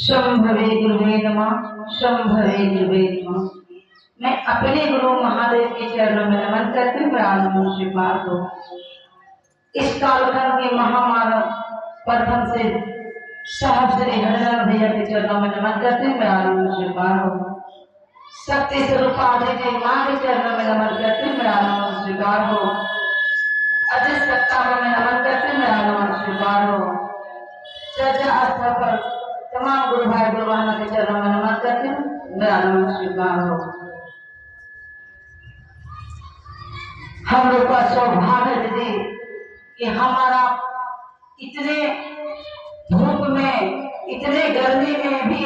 शंभवे गुरुवे नमः। शंभवे गुरुवे नमः। मैं अपने गुरु महादेव के चरणों में नमन करती हूँ। आनंद स्वीकार दो। इस कालखंड के महामानव प्रथम से साहब श्री हरिराम भैया के चरणों में नमन करती हूँ। आनंद स्वीकार हो। शक्ति स्वरूप आदि के मां के चरणों में नमन करती हूँ। आनंद स्वीकार हो। अजय सत्ता में नमन करती हूँ। आनंद स्वीकार हो। चर्चा आस्था पर तमाम गुरु भाई गुरु बहनों के चरणों में नमन करती हूँ। मेरा नमन स्वीकार हो। हम लोग का सौभाग्य दीदी कि हमारा इतने धूप में इतने गर्मी में भी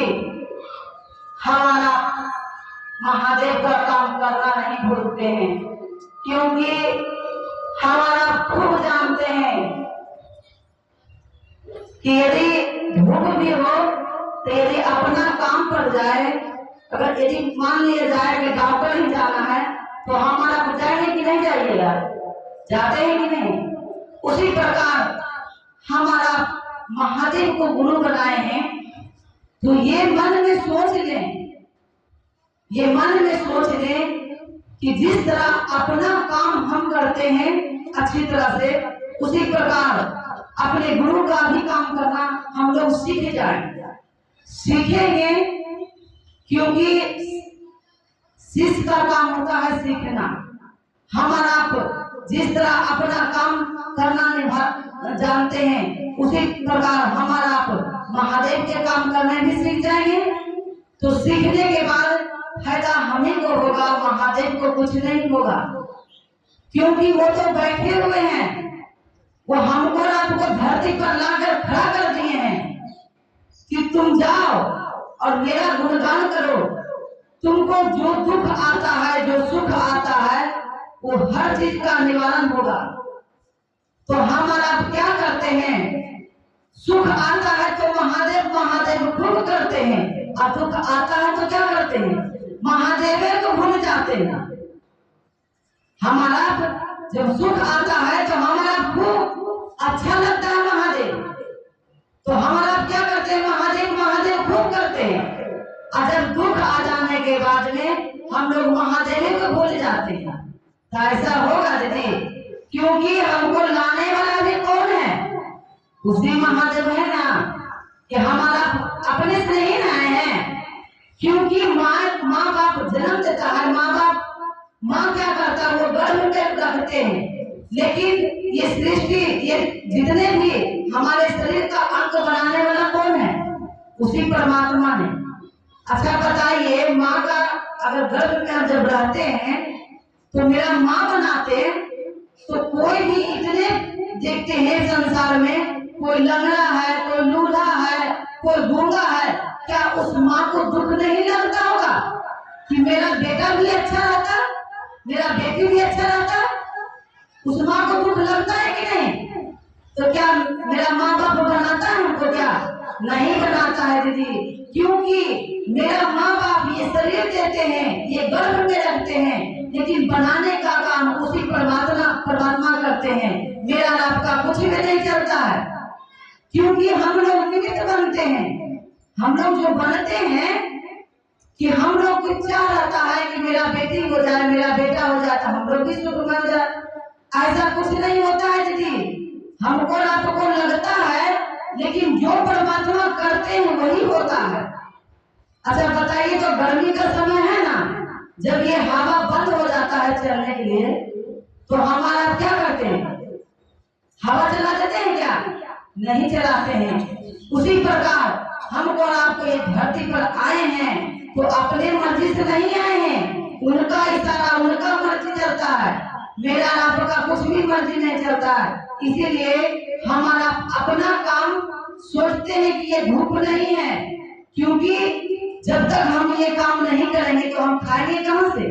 हमारा महादेव का काम करना नहीं भूलते हैं, क्योंकि हमारा खूब जानते हैं कि यदि धूप भी हो तो यदि अपना काम पड़ जाए, अगर यदि मान लिया जाए कि डॉक्टर ही जाना है तो हमारा को जाएंगे कि नहीं जाइएगा? जाते हैं कि नहीं? उसी प्रकार हमारा महादेव को गुरु बनाए हैं, तो ये मन में सोच लें, ये मन में सोच लें कि जिस तरह अपना काम हम करते हैं अच्छी तरह से, उसी प्रकार अपने गुरु का भी काम करना हम लोग सीख जाएंगे, सीखेंगे, क्योंकि शिष्य का काम होता है सीखना। हमारा जिस तरह अपना काम करना जानते हैं, उसी प्रकार हमारा महादेव के काम करने भी सीख जाएंगे। तो सीखने के बाद फायदा हमें को होगा, महादेव को कुछ नहीं होगा, क्योंकि वो तो बैठे हुए हैं, वो हमको आपको धरती पर लाकर खड़ा कर दिए हैं कि तुम जाओ और मेरा गुणगान करो। तुमको जो दुख आता है, जो सुख आता है, वो हर चीज का निवारण होगा। तो हमारा क्या करते हैं? सुख आता है तो महादेव महादेव खूब करते हैं, और दुख आता है तो क्या करते हैं? महादेव को भूल जाते हैं। हमारा जब सुख आता है तो हमारा खूब अच्छा लगता है महादेव, तो हमारा क्या करते हैं? महादेव महादेव खूब करते हैं। और जब दुख आ जाने के बाद में हम लोग महादेव को भूल जाते हैं। तो ऐसा होगा दीदी, क्योंकि हमको लाने वाला भी कौन है? उसी महादेव है ना, कि हमारा अपने से ही आए हैं। क्योंकि माँ बाप जन्म देता है, माँ क्या करता है? वो गर्भ में रखते हैं, लेकिन ये सृष्टि, ये जितने भी हमारे शरीर का अंग बनाने वाला कौन है? उसी परमात्मा ने। अच्छा बताइए, माँ का अगर गर्भ में जब रहते हैं तो मेरा माँ बनाते हैं, तो कोई भी इतने देखते हैं संसार में, कोई लंगड़ा है, कोई लूला है, कोई गूंगा है, क्या उस माँ को दुख नहीं लगता होगा कि मेरा बेटा भी अच्छा रहता, मेरा बेटी भी अच्छा रहता? उस माँ को दुख लगता है कि नहीं? तो क्या मेरा माँ बाप बनाता है हमको? क्या नहीं बनाता है दीदी, क्योंकि मेरा माँ बाप ये शरीर देते हैं, ये गर्भ में रखते हैं, लेकिन बनाने का काम उसी परमात्मा करते हैं। मेरा आपका कुछ भी नहीं चलता है, क्योंकि हम लोग निमित्त बनते हैं। हम लोग जो बनते हैं कि हम लोग को इच्छा रहता है कि मेरा बेटी हो जाए, मेरा बेटा हो जाए, तो हम लोग भी सुख में हो जाए। ऐसा कुछ नहीं होता है दीदी, हमको आपको लगता है, लेकिन जो परमात्मा करते हैं वही होता है। अच्छा बताइए, तो गर्मी का समय है ना, जब ये हवा बंद हो जाता है चलने के लिए, तो हमारा क्या करते हैं? हवा चला देते हैं क्या? नहीं चलाते हैं। उसी प्रकार हमको आपको ये धरती पर आए हैं तो अपने मर्जी से नहीं आए हैं, उनका इशारा, उनका मर्जी चलता है। मेरा आपका कुछ भी मर्जी नहीं चलता है। इसीलिए हमारा अपना काम सोचते हैं कि ये धूप नहीं है, क्योंकि जब तक हम ये काम नहीं करेंगे तो हम खाएंगे कहां से?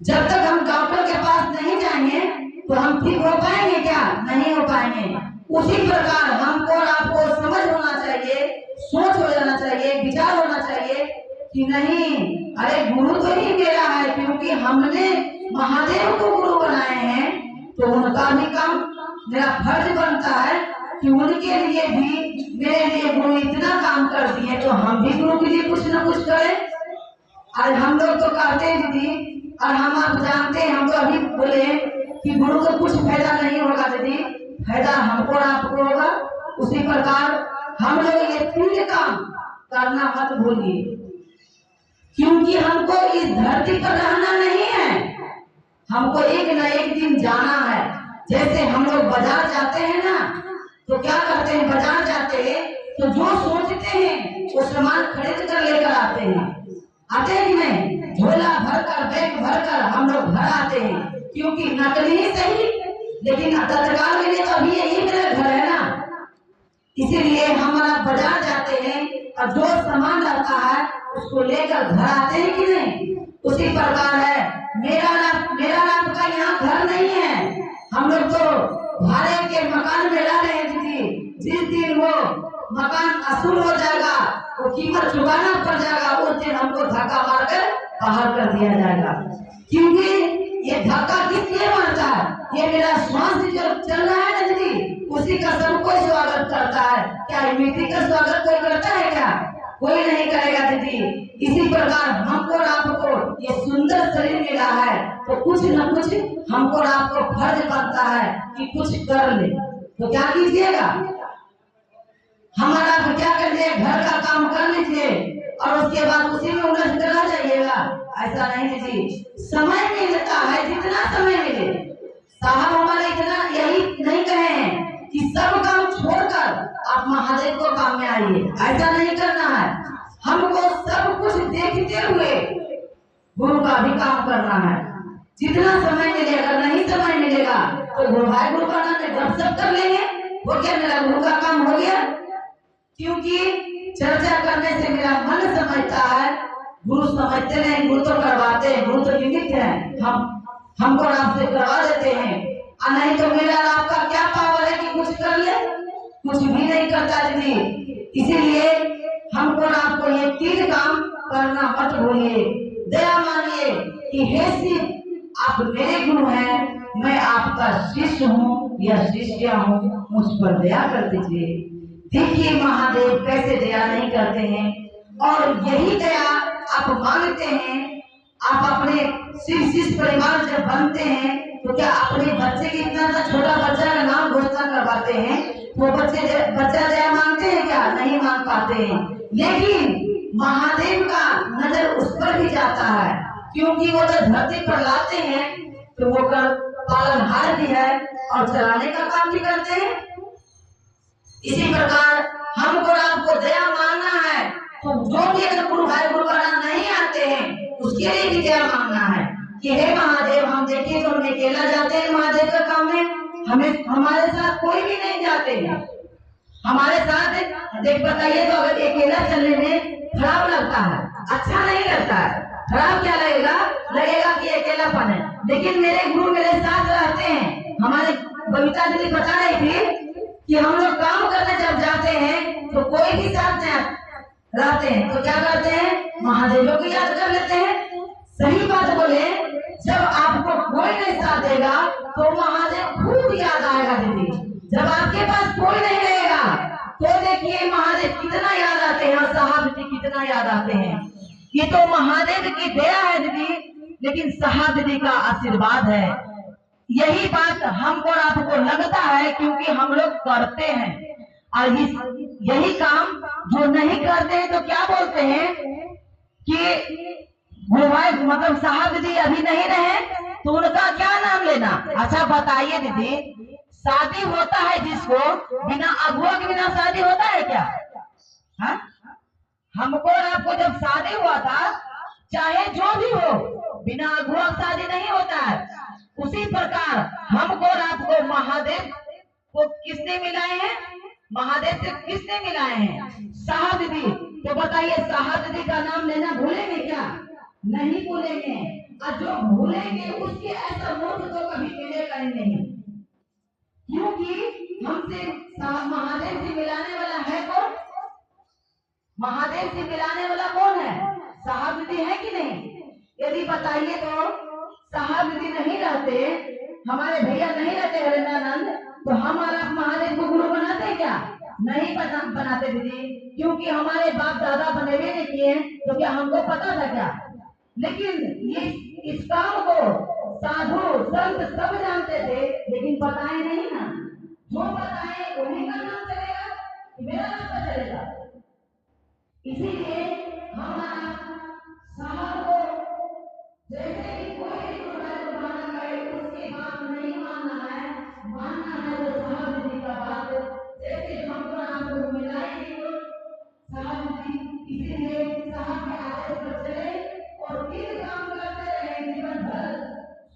जब तक हम डॉक्टर के पास नहीं जाएंगे तो हम ठीक हो पाएंगे? क्या नहीं हो पाएंगे। उसी प्रकार हमको और आपको समझ होना चाहिए, सोच हो जाना चाहिए, विचार होना चाहिए कि नहीं, अरे गुरु तो ही मेरा है, क्योंकि हमने महादेव को गुरु बनाए हैं, तो उनका भी काम मेरा फर्ज बनता है कि उनके लिए भी मेरे लिए गुरु इतना काम कर दिए, तो हम भी गुरु के लिए कुछ ना कुछ करें। और हम लोग तो करते हैं दीदी, और हम आप जानते हैं, हम तो अभी बोले कि गुरु को कुछ फायदा नहीं होगा दीदी, फायदा हमको और आपको होगा। उसी प्रकार हम लोग ये 3 काम करना मत भूलिए, क्योंकि हमको इस धरती पर रहना नहीं है, हमको एक न एक दिन जाना है। जैसे हम लोग बाजार जाते हैं ना, तो क्या करते हैं, बाजार जाते हैं तो जो सोचते हैं वो सामान खरीद कर लेकर आते हैं, आते हैं कि नहीं, झोला भरकर बैग भरकर हम लोग घर आते हैं, क्योंकि नकली ही सही लेकिन तत्काल में तो अभी यही मेरा घर है ना। इसीलिए हमारा बाजार जाते हैं और जो सामान रहता है उसको लेकर घर आते हैं कि नहीं। उसी प्रकार है, मेरा आपका यहाँ घर नहीं है, हम लोग तो भाड़े के मकान में रह रहे हैं दीदी। जिस दिन वो मकान असूल हो जाएगा, वो कीमत चुकाना पड़ जाएगा, उस दिन हमको धक्का मारकर बाहर कर दिया जाएगा। क्योंकि ये धक्का किस लिए मारता है, ये मेरा श्वास जो चल रहा है ना दीदी, उसी का सब कोई स्वागत करता है। क्या मिट्टी का स्वागत कोई करता है क्या? कोई नहीं करेगा दीदी। इसी प्रकार हमको और आपको ये सुंदर शरीर मिला है, तो कुछ न कुछ हमको और आपको फर्ज बनता है कि कुछ कर ले। तो क्या कीजिएगा, हमारा क्या कर लीजिए, घर का काम कर लीजिए और उसके बाद उसी में उलझ कर आ जाइएगा। ऐसा नहीं दीदी, समय मिलता है जितना समय मिले। साहब हमारे इतना यही नहीं कहे हैं कि सब काम छोड़कर आप महादेव को काम में आइए, ऐसा नहीं करना है। हमको सब कुछ देखते हुए गुरु का भी काम करना है। जितना समय मिलेगा, नहीं समय मिलेगा तो गुरु भाई गुरु का नाम में गपशप कर लेंगे, वो क्या मेरा गुरु का काम हो गया। क्योंकि चर्चा करने से मेरा मन समझता है, गुरु समझते नहीं, गुरु तो करवाते हैं, गुरु तो निमित्त है, हमको आपसे करवा देते हैं। और नहीं तो मेरा आपका क्या पावर है कि कुछ कर ले, कुछ भी नहीं करता दीदी। इसीलिए हमको आपको ये 3 काम करना मत भूलिए। दया मानिए कि हे शिव, आप मेरे गुरु हैं, मैं आपका शिष्य हूँ या शिष्या हूँ, मुझ पर दया कर दीजिए। देखिए महादेव कैसे दया नहीं करते हैं, और यही दया आप मांगते हैं। आप अपने शिष्य परिवार जब बनते हैं तो क्या अपने बच्चे की इतना छोटा बच्चा का नाम घोषणा करवाते हैं, वो बच्चा दया मांगते हैं क्या? नहीं मांग पाते हैं। लेकिन महादेव का नजर उस पर भी जाता है, क्योंकि वो जब धरती पर लाते हैं तो वो पालनहार भी है और चलाने का काम भी करते हैं। इसी प्रकार हमको आपको दया मांगना है, तो जो भी अगर गुरु भाई गुरु का नाम नहीं आते हैं उसके लिए भी दया मांगना है कि हे महादेव, हम देखिए तो हम अकेला जाते हैं महादेव का काम में, हमें हमारे साथ कोई भी नहीं जाते हैं। हमारे साथ देख बताइए तो अगर अकेला चलने में खराब लगता है, अच्छा नहीं लगता है। खराब क्या लगेगा, लगेगा कि अकेलापन है। लेकिन मेरे गुरु मेरे साथ रहते हैं। हमारे बबीता दीदी बता रही थी कि हम लोग काम करने जब जाते हैं तो कोई भी साथ में रहते हैं तो क्या करते हैं, महादेव को याद कर लेते हैं। सही बात बोले, जब आपको कोई नहीं साथ देगा तो महादेव खूब याद आएगा दीदी। जब आपके पास कोई नहीं रहेगा तो देखिए महादेव कितना याद आते हैं और साहब जी कितना याद आते हैं। ये तो महादेव की दया है दीदी, लेकिन साहब जी का आशीर्वाद है। यही बात हमको और आपको लगता है क्योंकि हम लोग करते हैं, और यही काम जो नहीं करते हैं तो क्या बोलते हैं कि मतलब साहब जी अभी नहीं रहे तो उनका क्या नाम लेना। अच्छा बताइए दीदी, शादी होता है जिसको, बिना अगुआ के बिना शादी होता है क्या? हा? हमको और आपको जब शादी हुआ था, चाहे जो भी हो, बिना अगुआ शादी नहीं होता है। उसी प्रकार हमको और आपको महादेव को किसने मिलाए हैं, महादेव से किसने मिलाए हैं? साहब दीदी। तो बताइए साहब दीदी का नाम लेना भूलेंगे क्या? नहीं भूलेंगे। और जो भूलेंगे उसके ऐसा मूर्ख तो कभी मिलेगा ही नहीं, क्योंकि हमसे महादेव से मिलाने वाला है कौन? महादेव से मिलाने वाला कौन है? साहब दीदी है कि नहीं? यदि बताइए तो साहब दीदी नहीं रहते, हमारे भैया नहीं रहते हरेंद्रानंद, तो हमारा महादेव को गुरु बनाते हैं क्या? बनाते दीदी, क्योंकि हमारे बाप दादा बनेवे नहीं किए तो क्या हमको पता था क्या? लेकिन ये इस काम को साधु संत सब जानते थे, लेकिन बताए नहीं ना। जो बताए उन्हीं का नाम चलेगा, मेरा नाम तो चलेगा। इसीलिए हमारा साहब को जैसे कि कोई गुरु माना गए उसकी बात नहीं मानना है, मानना है तो साहब जी का बात। जैसे हमको आपको मिलाएंगे साहब जी, इसीलिए साहब के आदेश पर चले और तीन काम करते रहे, जीवन भर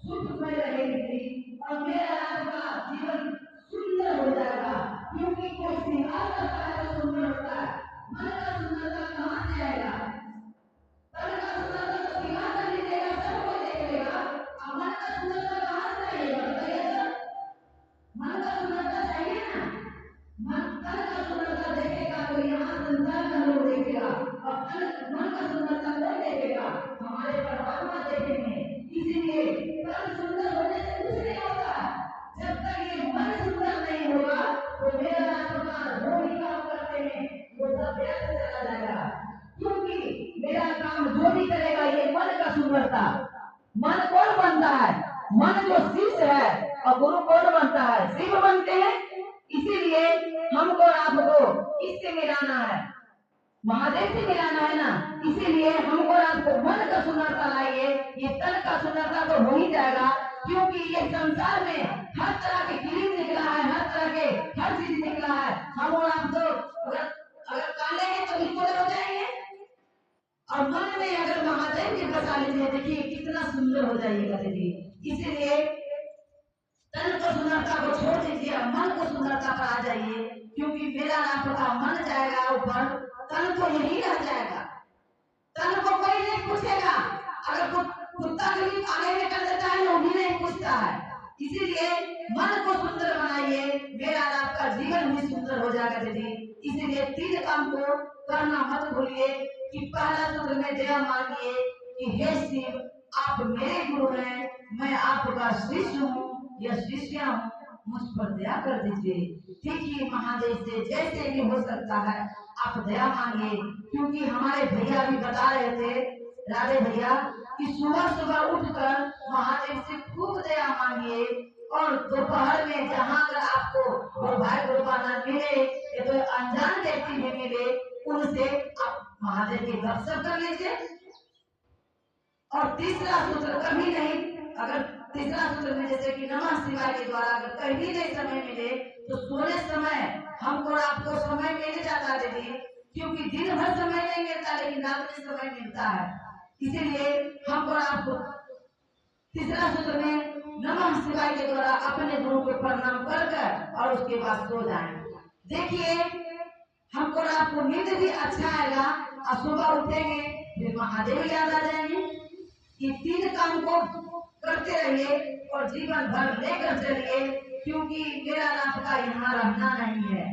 सुख में रहेंगे और मेरा आपका जीवन सुंदर हो जाएगा। क्योंकि कोई श्रृंगार करता है तो सुंदर होता है, मन का सुंदरता कहाँ से आएगा? तन का सुंदरता तो श्रृंगार कर लीजिएगा, सब कोई देख लेगा, और मन का सुंदरता कहाँ से आएगा बताइए तो? मन का सुंदरता चाहिए ना। मन तन का सुंदरता देखेगा तो यहाँ संसार का लोग देखेगा, और मन का सुंदरता कौन देखेगा? हमारे परमात्मा देखेंगे। इसीलिए तन सुंदर होने से कुछ नहीं होता, जब तक ये मन सुंदर नहीं होगा तो मेरा आपका जो भी काम करते हैं वो सब व्यर्थ चला जाएगा। क्योंकि मेरा काम जो भी करेगा ये मन का सुंदरता। मन कौन बनता है? मन जो शिष्य है, और गुरु कौन बनता है? शिव बनते हैं। इसीलिए हमको आपको इससे मिलाना है, महादेव से मिलाना है ना। इसीलिए हमको आपको मन का सुंदरता लाइए, ये तन का सुंदरता तो हो ही जाएगा। क्योंकि ये संसार में हर तरह के क्रीम निकला है, हर तरह के हर चीज निकला है। हम और आप तो अगर काले हैं तो बिल्कुल हो जाएंगे, और मन में अगर महादेव की बसा लीजिए, देखिए कितना सुंदर हो जाइएगा दीदी। इसीलिए तन को सुंदरता को छोड़ दीजिए, मन को सुंदरता पर आ जाइए। क्योंकि मेरा आपका मन जाएगा ऊपर, तन को यही रह जाएगा। तन को कोई नहीं पूछेगा, अगर कुत्ता कभी आगे में कर देता है वो भी नहीं पूछता है। इसीलिए मन को सुंदर बनाइए, मेरा आपका जीवन भी सुंदर हो जाएगा दीदी। इसीलिए तीन काम को करना मत भूलिए। कि पहला सूत्र में दया मांगिए कि हे शिव आप मेरे गुरु हैं, मैं आपका शिष्य हूँ या शिष्या हूँ, मुझ पर दया कर दीजिए। ठीक ही महादेव से जैसे भी हो सकता है आप दया मांगिए। क्योंकि हमारे भैया भी बता रहे थे, राधे भैया, कि सुबह सुबह उठकर महादेव से खूब दया मांगिए, और दोपहर में जहाँ अगर आपको गुरु भाई गुरुबाना मिले या तो अनजान व्यक्ति भी मिले, उनसे आप महादेव की गपशप कर लीजिए। और तीसरा सूत्र कभी नहीं, अगर तीसरा सूत्र में जैसे कि नमः शिवाय के द्वारा अगर कभी नहीं समय मिले तो सोने समय हमको आपको समय मिल जाता दीदी। क्योंकि दिन भर समय नहीं मिलता, लेकिन रात में समय मिलता है। इसीलिए हमको आपको तीसरा सूत्र में नमः शिवाय के द्वारा अपने गुरु को प्रणाम कर और उसके बाद सो जाएं। देखिए हमको आपको नींद भी अच्छा आएगा, और सुबह उठेंगे फिर महादेव याद आ जाएंगे। ये तीन काम को करते रहिए और जीवन भर लेकर चलिए। क्योंकि मेरा आपका यहाँ रहना नहीं है,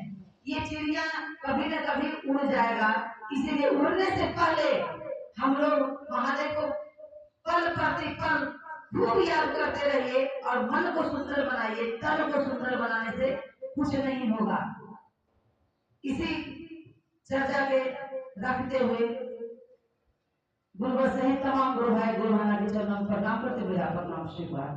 ये चिड़िया कभी न कभी उड़ जाएगा। इसीलिए उड़ने से पहले हम लोग महादेव को पल प्रति पल खूब याद करते रहिए और मन को सुंदर बनाइए। तन को सुंदर बनाने से कुछ नहीं होगा। इसी चर्चा के रखते हुए गुरु सहित तमाम गुरु भाई गुरु माना के चरणों में प्रणाम करते हुए प्रणाम स्वीकार।